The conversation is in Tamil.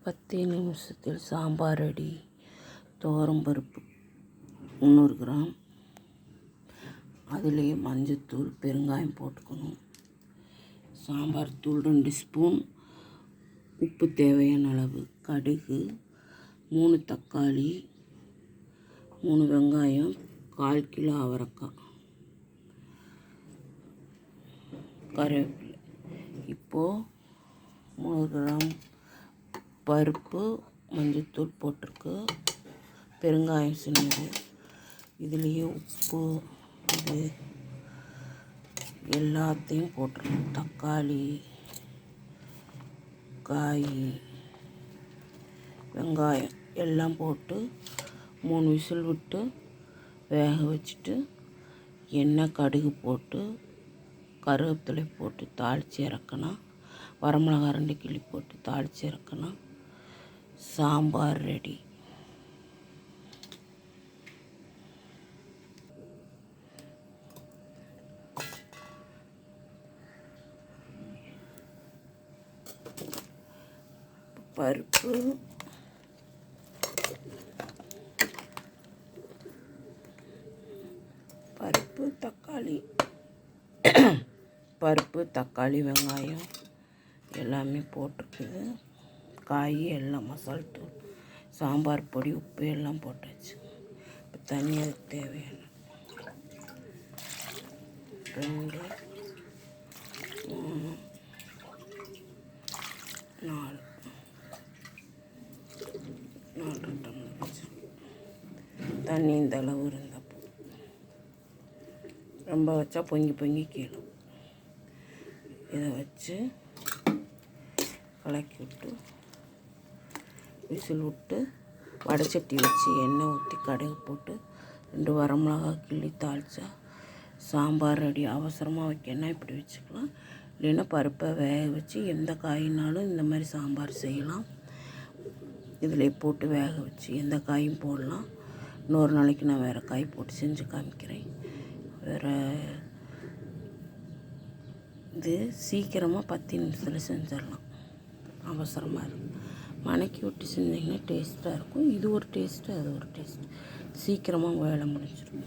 10 நிமிஷத்தில் சாம்பார் ரெடி. துவரம்பருப்பு 300 கிராம், அதிலே மஞ்சத்தூள், பெருங்காயம் போட்டுக்கணும். சாம்பார் தூள் 2 ஸ்பூன், உப்பு தேவையான அளவு, கடுகு, 3 தக்காளி, 3 வெங்காயம், 1/4 கிலோ அவரைக்காய், கருவேப்பிலை. இப்போது 300 கிராம் பருப்பு, மஞ்சத்தூள் போட்டிருக்கு, பெருங்காயம் சின்னது, இதுலேயே உப்பு, இது எல்லாத்தையும் போட்டுருக்கோம். தக்காளி, காய், வெங்காயம் எல்லாம் போட்டு 3 விசில் விட்டு வேக வச்சுட்டு, எண்ணெய் கடுகு போட்டு கருவேப்பிலை போட்டு தாளித்து இறக்கணும். வரமிளகா 2 கிள்ளி போட்டு தாளித்து இறக்கணும். சாம்பார் ரெடி. பருப்பு, தக்காளி, வெங்காயம் எல்லாமே போட்டிருக்குது. காய் எல்லாம் மசாலா தூள், சாம்பார் பொடி, உப்பு எல்லாம் போட்டாச்சு. இப்போ தண்ணி அதுக்கு தேவையான 2, 3, 4 டம்ளர் வச்சு தண்ணி இந்த அளவு இருந்தப்போ, ரொம்ப வச்சா பொங்கி கீழும். இதை வச்சு கலக்கி விட்டு விசில் விட்டு வடைச்சட்டி வச்சு எண்ணெய் ஊற்றி கடுகு போட்டு 2 வரமிளகா கிள்ளி தாளித்தா சாம்பார் ரெடி. அவசரமாக வைக்கணும்னா இப்படி வச்சுக்கலாம். இல்லைன்னா பருப்பை வேக வச்சு எந்த காயினாலும் இந்த மாதிரி சாம்பார் செய்யலாம். இதில் போட்டு வேக வச்சு எந்த காயும் போடலாம். இன்னொரு நாளைக்கு நான் வேறு காய் போட்டு செஞ்சு காமிக்கிறேன். வேறு இது சீக்கிரமாக 10 நிமிஷத்தில் செஞ்சிடலாம். அவசரமாக இருக்கும். வணக்கி விட்டு செஞ்சிங்கன்னா டேஸ்ட்டாக இருக்கும். இது ஒரு டேஸ்ட்டு, அது ஒரு டேஸ்ட்டு. சீக்கிரமாக வேலை முடிஞ்சிடும்.